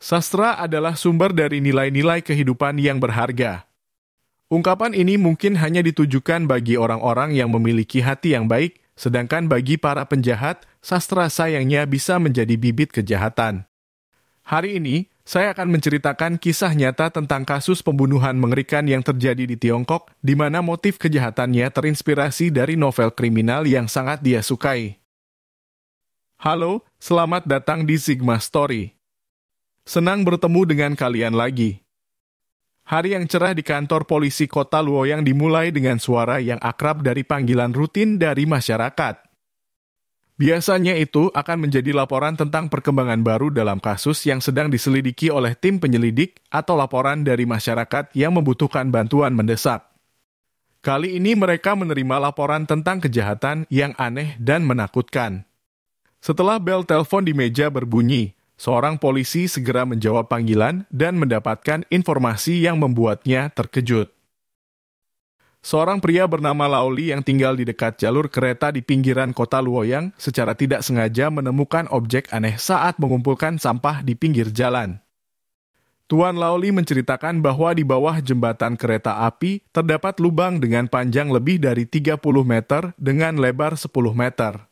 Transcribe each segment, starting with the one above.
Sastra adalah sumber dari nilai-nilai kehidupan yang berharga. Ungkapan ini mungkin hanya ditujukan bagi orang-orang yang memiliki hati yang baik, sedangkan bagi para penjahat, sastra sayangnya bisa menjadi bibit kejahatan. Hari ini, saya akan menceritakan kisah nyata tentang kasus pembunuhan mengerikan yang terjadi di Tiongkok, di mana motif kejahatannya terinspirasi dari novel kriminal yang sangat dia sukai. Halo, selamat datang di Sigma Story. Senang bertemu dengan kalian lagi. Hari yang cerah di kantor polisi kota Luoyang dimulai dengan suara yang akrab dari panggilan rutin dari masyarakat. Biasanya itu akan menjadi laporan tentang perkembangan baru dalam kasus yang sedang diselidiki oleh tim penyelidik atau laporan dari masyarakat yang membutuhkan bantuan mendesak. Kali ini mereka menerima laporan tentang kejahatan yang aneh dan menakutkan. Setelah bel telepon di meja berbunyi, seorang polisi segera menjawab panggilan dan mendapatkan informasi yang membuatnya terkejut. Seorang pria bernama Laoli yang tinggal di dekat jalur kereta di pinggiran kota Luoyang secara tidak sengaja menemukan objek aneh saat mengumpulkan sampah di pinggir jalan. Tuan Laoli menceritakan bahwa di bawah jembatan kereta api terdapat lubang dengan panjang lebih dari 30 meter dengan lebar 10 meter.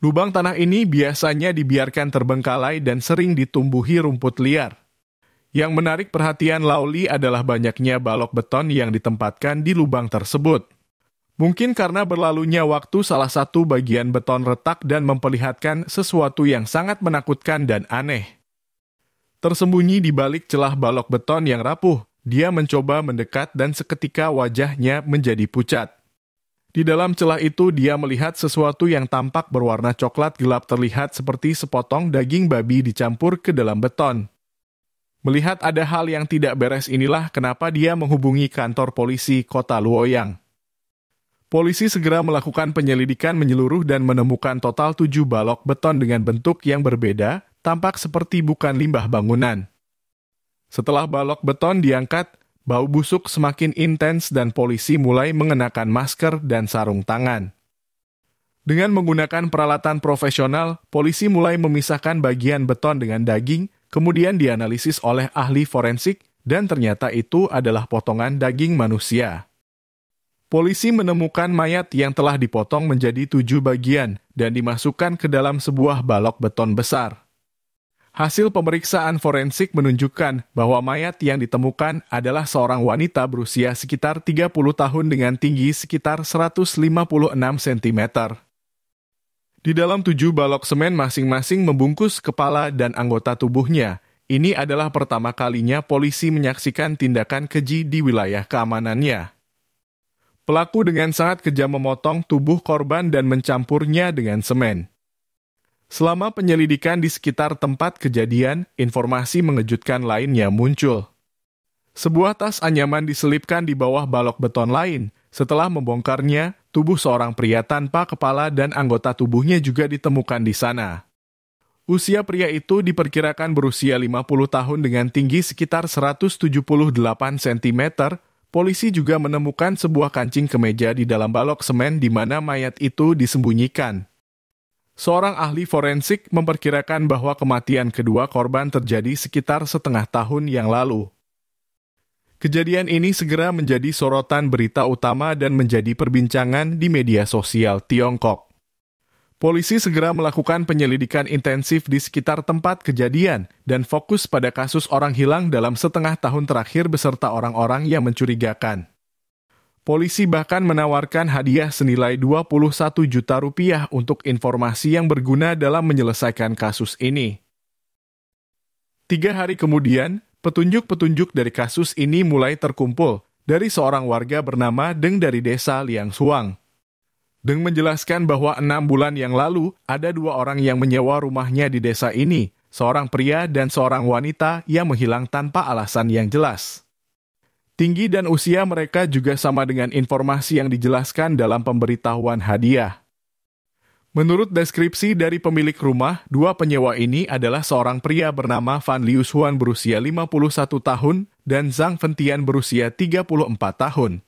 Lubang tanah ini biasanya dibiarkan terbengkalai dan sering ditumbuhi rumput liar. Yang menarik perhatian Laoli adalah banyaknya balok beton yang ditempatkan di lubang tersebut. Mungkin karena berlalunya waktu salah satu bagian beton retak dan memperlihatkan sesuatu yang sangat menakutkan dan aneh. Tersembunyi di balik celah balok beton yang rapuh, dia mencoba mendekat dan seketika wajahnya menjadi pucat. Di dalam celah itu dia melihat sesuatu yang tampak berwarna coklat gelap terlihat seperti sepotong daging babi dicampur ke dalam beton. Melihat ada hal yang tidak beres inilah kenapa dia menghubungi kantor polisi kota Luoyang. Polisi segera melakukan penyelidikan menyeluruh dan menemukan total 7 balok beton dengan bentuk yang berbeda, tampak seperti bukan limbah bangunan. Setelah balok beton diangkat, bau busuk semakin intens dan polisi mulai mengenakan masker dan sarung tangan. Dengan menggunakan peralatan profesional, polisi mulai memisahkan bagian beton dengan daging, kemudian dianalisis oleh ahli forensik, dan ternyata itu adalah potongan daging manusia. Polisi menemukan mayat yang telah dipotong menjadi 7 bagian dan dimasukkan ke dalam sebuah balok beton besar. Hasil pemeriksaan forensik menunjukkan bahwa mayat yang ditemukan adalah seorang wanita berusia sekitar 30 tahun dengan tinggi sekitar 156 cm. Di dalam 7 balok semen masing-masing membungkus kepala dan anggota tubuhnya. Ini adalah pertama kalinya polisi menyaksikan tindakan keji di wilayah keamanannya. Pelaku dengan sangat kejam memotong tubuh korban dan mencampurnya dengan semen. Selama penyelidikan di sekitar tempat kejadian, informasi mengejutkan lainnya muncul. Sebuah tas anyaman diselipkan di bawah balok beton lain. Setelah membongkarnya, tubuh seorang pria tanpa kepala dan anggota tubuhnya juga ditemukan di sana. Usia pria itu diperkirakan berusia 50 tahun dengan tinggi sekitar 178 cm. Polisi juga menemukan sebuah kancing kemeja di dalam balok semen di mana mayat itu disembunyikan. Seorang ahli forensik memperkirakan bahwa kematian kedua korban terjadi sekitar setengah tahun yang lalu. Kejadian ini segera menjadi sorotan berita utama dan menjadi perbincangan di media sosial Tiongkok. Polisi segera melakukan penyelidikan intensif di sekitar tempat kejadian dan fokus pada kasus orang hilang dalam setengah tahun terakhir beserta orang-orang yang mencurigakan. Polisi bahkan menawarkan hadiah senilai 21 juta rupiah untuk informasi yang berguna dalam menyelesaikan kasus ini. 3 hari kemudian, petunjuk-petunjuk dari kasus ini mulai terkumpul dari seorang warga bernama Deng dari desa Liang Suang. Deng menjelaskan bahwa 6 bulan yang lalu ada 2 orang yang menyewa rumahnya di desa ini, seorang pria dan seorang wanita yang menghilang tanpa alasan yang jelas. Tinggi dan usia mereka juga sama dengan informasi yang dijelaskan dalam pemberitahuan hadiah. Menurut deskripsi dari pemilik rumah, 2 penyewa ini adalah seorang pria bernama Van Liusuan berusia 51 tahun dan Zhang Fentian berusia 34 tahun.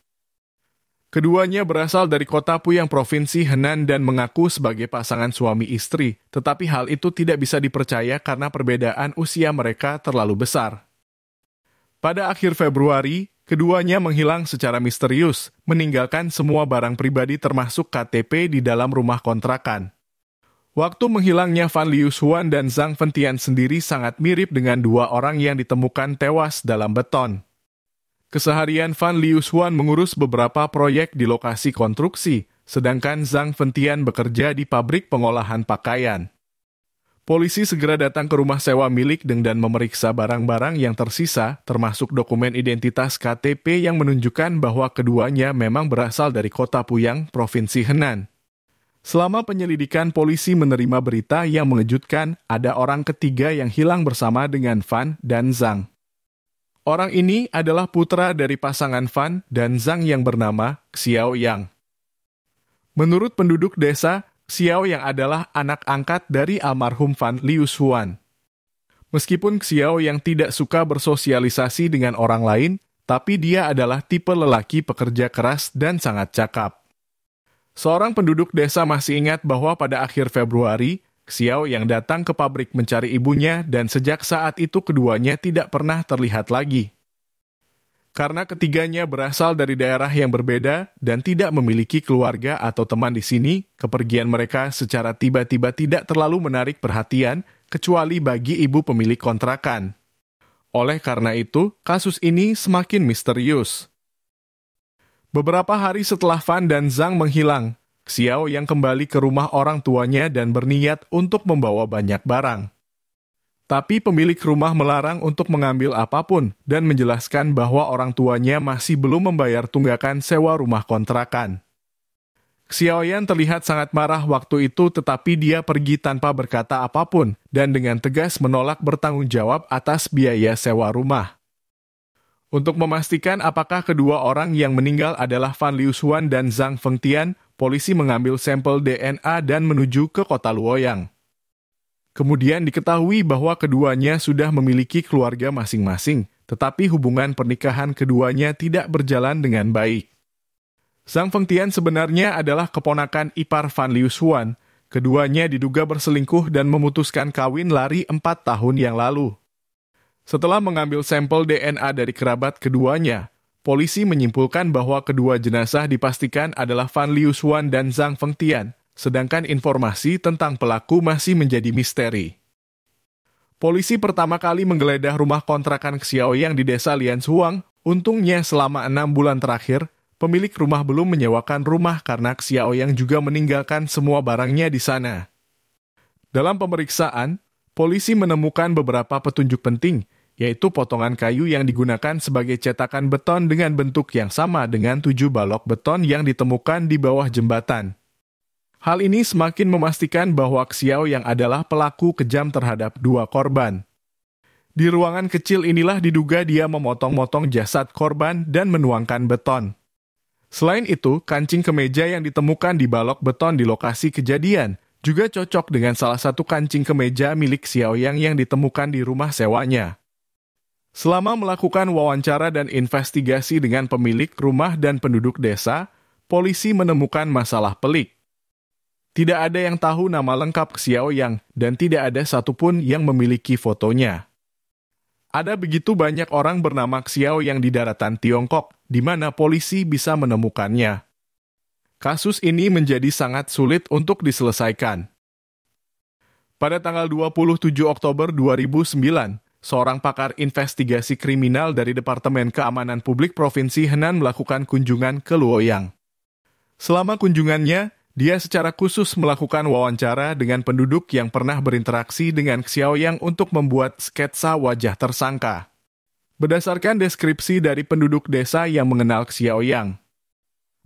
Keduanya berasal dari kota Puyang Provinsi Henan dan mengaku sebagai pasangan suami istri, tetapi hal itu tidak bisa dipercaya karena perbedaan usia mereka terlalu besar. Pada akhir Februari, keduanya menghilang secara misterius, meninggalkan semua barang pribadi termasuk KTP di dalam rumah kontrakan. Waktu menghilangnya Van Liushuan dan Zhang Fengtian sendiri sangat mirip dengan dua orang yang ditemukan tewas dalam beton. Keseharian Van Liushuan mengurus beberapa proyek di lokasi konstruksi, sedangkan Zhang Fengtian bekerja di pabrik pengolahan pakaian. Polisi segera datang ke rumah sewa milik Deng dan memeriksa barang-barang yang tersisa, termasuk dokumen identitas KTP yang menunjukkan bahwa keduanya memang berasal dari kota Puyang, Provinsi Henan. Selama penyelidikan, polisi menerima berita yang mengejutkan ada orang ketiga yang hilang bersama dengan Van dan Zhang. Orang ini adalah putra dari pasangan Van dan Zhang yang bernama Xiao Yang. Menurut penduduk desa, Xiao Yang adalah anak angkat dari almarhum Van Liushuan. Meskipun Xiao Yang tidak suka bersosialisasi dengan orang lain, tapi dia adalah tipe lelaki pekerja keras dan sangat cakap. Seorang penduduk desa masih ingat bahwa pada akhir Februari, Xiao yang datang ke pabrik mencari ibunya dan sejak saat itu keduanya tidak pernah terlihat lagi. Karena ketiganya berasal dari daerah yang berbeda dan tidak memiliki keluarga atau teman di sini, kepergian mereka secara tiba-tiba tidak terlalu menarik perhatian, kecuali bagi ibu pemilik kontrakan. Oleh karena itu, kasus ini semakin misterius. Beberapa hari setelah Van dan Zhang menghilang, Xiao yang kembali ke rumah orang tuanya dan berniat untuk membawa banyak barang. Tapi pemilik rumah melarang untuk mengambil apapun dan menjelaskan bahwa orang tuanya masih belum membayar tunggakan sewa rumah kontrakan. Xiao Yan terlihat sangat marah waktu itu, tetapi dia pergi tanpa berkata apapun dan dengan tegas menolak bertanggung jawab atas biaya sewa rumah. Untuk memastikan apakah kedua orang yang meninggal adalah Van Liushuan dan Zhang Fengtian, polisi mengambil sampel DNA dan menuju ke kota Luoyang. Kemudian diketahui bahwa keduanya sudah memiliki keluarga masing-masing, tetapi hubungan pernikahan keduanya tidak berjalan dengan baik. Zhang Fengtian sebenarnya adalah keponakan ipar Van Liushuan. Keduanya diduga berselingkuh dan memutuskan kawin lari 4 tahun yang lalu. Setelah mengambil sampel DNA dari kerabat keduanya, polisi menyimpulkan bahwa kedua jenazah dipastikan adalah Van Liushuan dan Zhang Fengtian, sedangkan informasi tentang pelaku masih menjadi misteri. Polisi pertama kali menggeledah rumah kontrakan Xiao Yang di desa Lianshuang. Untungnya selama 6 bulan terakhir, pemilik rumah belum menyewakan rumah karena Xiao Yang juga meninggalkan semua barangnya di sana. Dalam pemeriksaan, polisi menemukan beberapa petunjuk penting, yaitu potongan kayu yang digunakan sebagai cetakan beton dengan bentuk yang sama dengan 7 balok beton yang ditemukan di bawah jembatan. Hal ini semakin memastikan bahwa Xiao yang adalah pelaku kejam terhadap 2 korban. Di ruangan kecil inilah diduga dia memotong-motong jasad korban dan menuangkan beton. Selain itu, kancing kemeja yang ditemukan di balok beton di lokasi kejadian juga cocok dengan salah satu kancing kemeja milik Xiao yang ditemukan di rumah sewanya. Selama melakukan wawancara dan investigasi dengan pemilik rumah dan penduduk desa, polisi menemukan masalah pelik. Tidak ada yang tahu nama lengkap Xiao Yang dan tidak ada satupun yang memiliki fotonya. Ada begitu banyak orang bernama Xiao Yang di daratan Tiongkok, di mana polisi bisa menemukannya. Kasus ini menjadi sangat sulit untuk diselesaikan. Pada tanggal 27 Oktober 2009, seorang pakar investigasi kriminal dari Departemen Keamanan Publik Provinsi Henan melakukan kunjungan ke Luoyang. Selama kunjungannya, dia secara khusus melakukan wawancara dengan penduduk yang pernah berinteraksi dengan Xiao Yang untuk membuat sketsa wajah tersangka. Berdasarkan deskripsi dari penduduk desa yang mengenal Xiao Yang,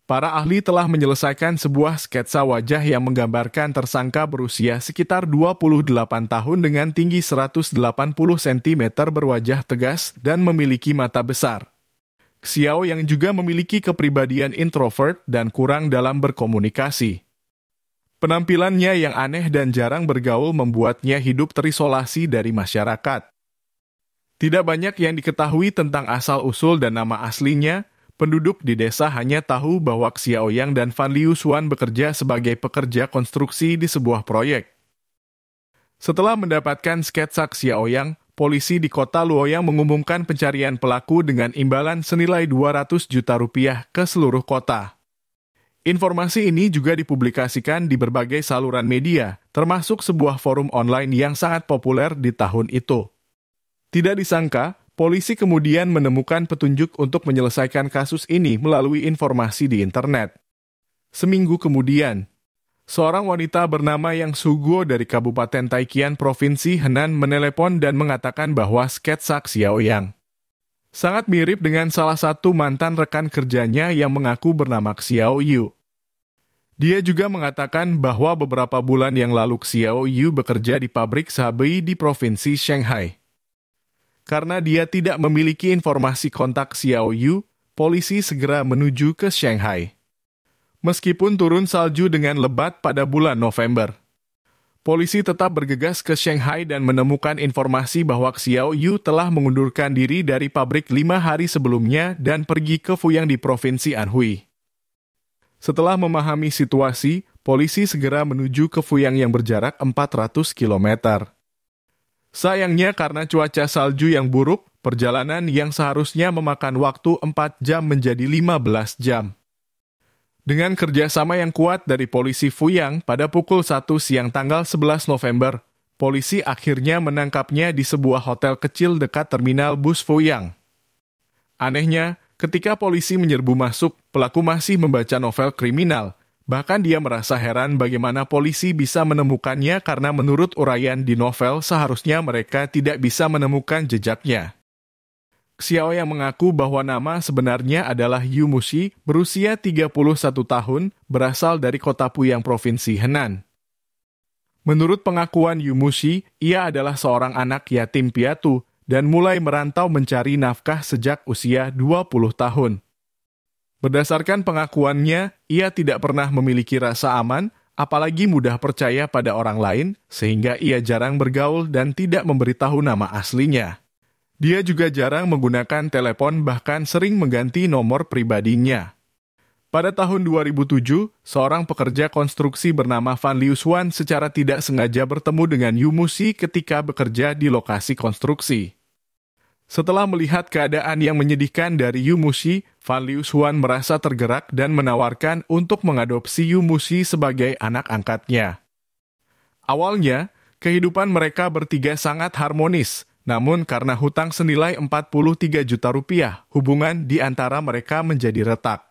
para ahli telah menyelesaikan sebuah sketsa wajah yang menggambarkan tersangka berusia sekitar 28 tahun dengan tinggi 180 cm berwajah tegas dan memiliki mata besar. Xiao yang juga memiliki kepribadian introvert dan kurang dalam berkomunikasi. Penampilannya yang aneh dan jarang bergaul membuatnya hidup terisolasi dari masyarakat. Tidak banyak yang diketahui tentang asal-usul dan nama aslinya. penduduk di desa hanya tahu bahwa Xiaoyang dan Fan Liuxuan bekerja sebagai pekerja konstruksi di sebuah proyek. Setelah mendapatkan sketsa Xiaoyang, polisi di kota Luoyang mengumumkan pencarian pelaku dengan imbalan senilai 200 juta rupiah ke seluruh kota. Informasi ini juga dipublikasikan di berbagai saluran media, termasuk sebuah forum online yang sangat populer di tahun itu. Tidak disangka, polisi kemudian menemukan petunjuk untuk menyelesaikan kasus ini melalui informasi di internet. Seminggu kemudian, seorang wanita bernama Yang Suguo dari Kabupaten Taikian, Provinsi Henan menelepon dan mengatakan bahwa sketsa Xiaoyang sangat mirip dengan salah satu mantan rekan kerjanya yang mengaku bernama Xiao Yu. Dia juga mengatakan bahwa beberapa bulan yang lalu Xiao Yu bekerja di pabrik Sabei di Provinsi Shanghai. Karena dia tidak memiliki informasi kontak Xiao Yu, polisi segera menuju ke Shanghai. Meskipun turun salju dengan lebat pada bulan November, polisi tetap bergegas ke Shanghai dan menemukan informasi bahwa Xiao Yu telah mengundurkan diri dari pabrik 5 hari sebelumnya dan pergi ke Fuyang di Provinsi Anhui. Setelah memahami situasi, polisi segera menuju ke Fuyang yang berjarak 400 km. Sayangnya karena cuaca salju yang buruk, perjalanan yang seharusnya memakan waktu 4 jam menjadi 15 jam. Dengan kerjasama yang kuat dari polisi Fuyang, pada pukul 1 siang tanggal 11 November, polisi akhirnya menangkapnya di sebuah hotel kecil dekat terminal bus Fuyang. Anehnya, ketika polisi menyerbu masuk, pelaku masih membaca novel kriminal. Bahkan dia merasa heran bagaimana polisi bisa menemukannya karena menurut uraian di novel seharusnya mereka tidak bisa menemukan jejaknya. Xiaoyang mengaku bahwa nama sebenarnya adalah Yu Mushi, berusia 31 tahun, berasal dari kota Fuyang, Provinsi Henan. Menurut pengakuan Yu Mushi, ia adalah seorang anak yatim piatu dan mulai merantau mencari nafkah sejak usia 20 tahun. Berdasarkan pengakuannya, ia tidak pernah memiliki rasa aman, apalagi mudah percaya pada orang lain, sehingga ia jarang bergaul dan tidak memberitahu nama aslinya. Dia juga jarang menggunakan telepon, bahkan sering mengganti nomor pribadinya. Pada tahun 2007, seorang pekerja konstruksi bernama Fan Liuxuan secara tidak sengaja bertemu dengan Yu Mushi ketika bekerja di lokasi konstruksi. Setelah melihat keadaan yang menyedihkan dari Yu Mushi, Fan Liuxuan merasa tergerak dan menawarkan untuk mengadopsi Yu Mushi sebagai anak angkatnya. Awalnya, kehidupan mereka bertiga sangat harmonis. Namun karena hutang senilai 43 juta rupiah, hubungan di antara mereka menjadi retak.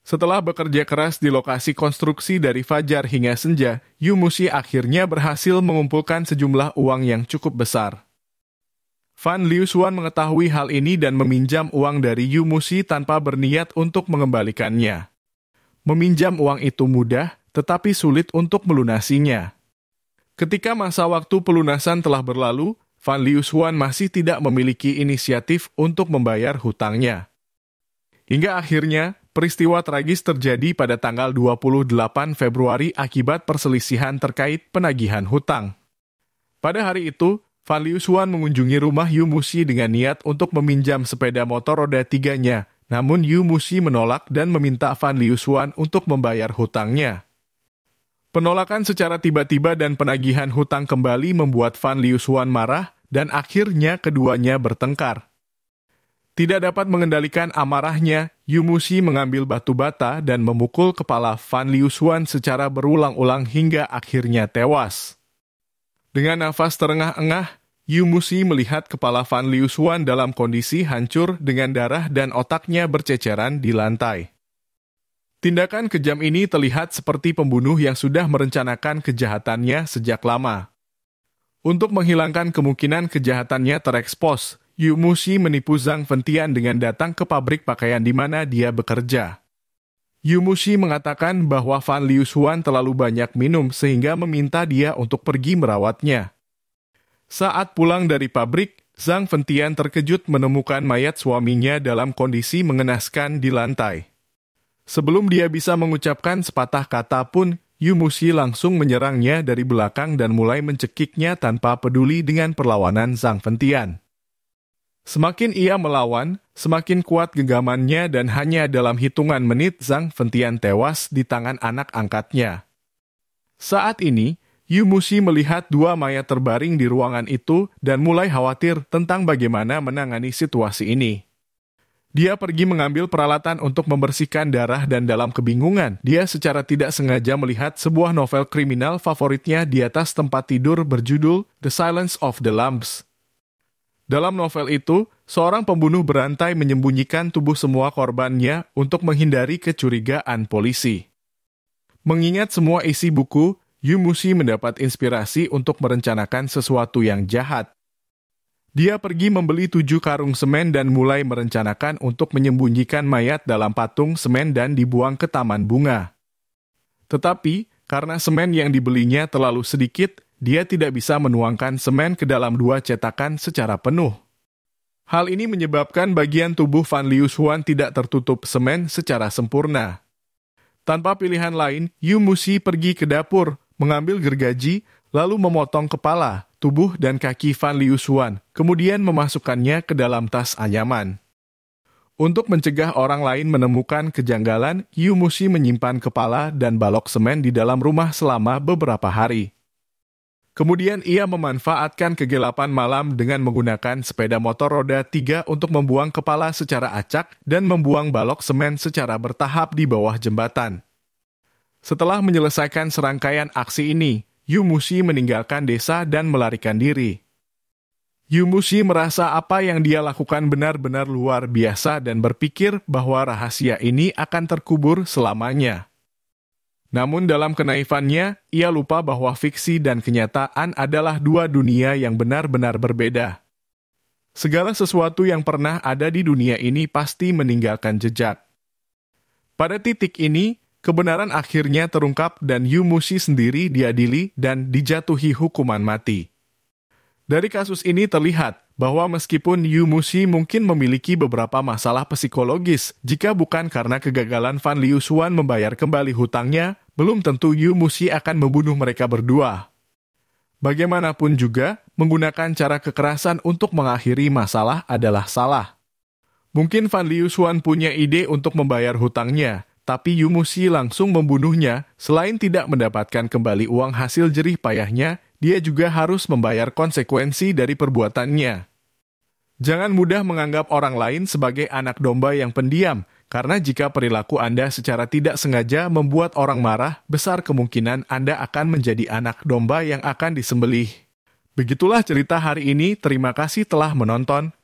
Setelah bekerja keras di lokasi konstruksi dari fajar hingga senja, Yu Mushi akhirnya berhasil mengumpulkan sejumlah uang yang cukup besar. Fan Liuxuan mengetahui hal ini dan meminjam uang dari Yu Mushi tanpa berniat untuk mengembalikannya. Meminjam uang itu mudah, tetapi sulit untuk melunasinya. Ketika masa waktu pelunasan telah berlalu, Fan Liuxuan masih tidak memiliki inisiatif untuk membayar hutangnya. Hingga akhirnya, peristiwa tragis terjadi pada tanggal 28 Februari akibat perselisihan terkait penagihan hutang. Pada hari itu, Fan Liuxuan mengunjungi rumah Yu Mushi dengan niat untuk meminjam sepeda motor roda 3-nya, namun Yu Mushi menolak dan meminta Fan Liuxuan untuk membayar hutangnya. Penolakan secara tiba-tiba dan penagihan hutang kembali membuat Fan Liuxuan marah dan akhirnya keduanya bertengkar. Tidak dapat mengendalikan amarahnya, Yu Mushi mengambil batu bata dan memukul kepala Fan Liuxuan secara berulang-ulang hingga akhirnya tewas. Dengan nafas terengah-engah, Yu Mushi melihat kepala Fan Liuxuan dalam kondisi hancur dengan darah dan otaknya berceceran di lantai. Tindakan kejam ini terlihat seperti pembunuh yang sudah merencanakan kejahatannya sejak lama. Untuk menghilangkan kemungkinan kejahatannya terekspos, Yu Mushi menipu Zhang Fengtian dengan datang ke pabrik pakaian di mana dia bekerja. Yu Mushi mengatakan bahwa Fan Liuxuan terlalu banyak minum sehingga meminta dia untuk pergi merawatnya. Saat pulang dari pabrik, Zhang Fengtian terkejut menemukan mayat suaminya dalam kondisi mengenaskan di lantai. Sebelum dia bisa mengucapkan sepatah kata pun, Yu Mushi langsung menyerangnya dari belakang dan mulai mencekiknya tanpa peduli dengan perlawanan Zhang Fengtian. Semakin ia melawan, semakin kuat genggamannya dan hanya dalam hitungan menit Zhang Fengtian tewas di tangan anak angkatnya. Saat ini, Yu Muxi melihat dua mayat terbaring di ruangan itu dan mulai khawatir tentang bagaimana menangani situasi ini. Dia pergi mengambil peralatan untuk membersihkan darah dan dalam kebingungan, dia secara tidak sengaja melihat sebuah novel kriminal favoritnya di atas tempat tidur berjudul The Silence of the Lambs. Dalam novel itu, seorang pembunuh berantai menyembunyikan tubuh semua korbannya untuk menghindari kecurigaan polisi. Mengingat semua isi buku, Yu Muxi mendapat inspirasi untuk merencanakan sesuatu yang jahat. Dia pergi membeli 7 karung semen dan mulai merencanakan untuk menyembunyikan mayat dalam patung semen dan dibuang ke taman bunga. Tetapi, karena semen yang dibelinya terlalu sedikit, dia tidak bisa menuangkan semen ke dalam 2 cetakan secara penuh. Hal ini menyebabkan bagian tubuh Fan Liushuan tidak tertutup semen secara sempurna. Tanpa pilihan lain, Yu Muxi pergi ke dapur, mengambil gergaji, lalu memotong kepala, tubuh dan kaki Fan Liushuan, kemudian memasukkannya ke dalam tas anyaman. Untuk mencegah orang lain menemukan kejanggalan, Yu Muxi menyimpan kepala dan balok semen di dalam rumah selama beberapa hari. Kemudian ia memanfaatkan kegelapan malam dengan menggunakan sepeda motor roda 3 untuk membuang kepala secara acak dan membuang balok semen secara bertahap di bawah jembatan. Setelah menyelesaikan serangkaian aksi ini, Yu Muxi meninggalkan desa dan melarikan diri. Yu Muxi merasa apa yang dia lakukan benar-benar luar biasa dan berpikir bahwa rahasia ini akan terkubur selamanya. Namun dalam kenaifannya, ia lupa bahwa fiksi dan kenyataan adalah 2 dunia yang benar-benar berbeda. Segala sesuatu yang pernah ada di dunia ini pasti meninggalkan jejak. Pada titik ini, kebenaran akhirnya terungkap dan Yu Muxi sendiri diadili dan dijatuhi hukuman mati. Dari kasus ini terlihat bahwa meskipun Yu Muxi mungkin memiliki beberapa masalah psikologis, jika bukan karena kegagalan Fan Liushuan membayar kembali hutangnya, belum tentu Yu Muxi akan membunuh mereka berdua. Bagaimanapun juga, menggunakan cara kekerasan untuk mengakhiri masalah adalah salah. Mungkin Fan Liushuan punya ide untuk membayar hutangnya, tapi Yu Muxi langsung membunuhnya. Selain tidak mendapatkan kembali uang hasil jerih payahnya, dia juga harus membayar konsekuensi dari perbuatannya. Jangan mudah menganggap orang lain sebagai anak domba yang pendiam, karena jika perilaku Anda secara tidak sengaja membuat orang marah, besar kemungkinan Anda akan menjadi anak domba yang akan disembelih. Begitulah cerita hari ini, terima kasih telah menonton.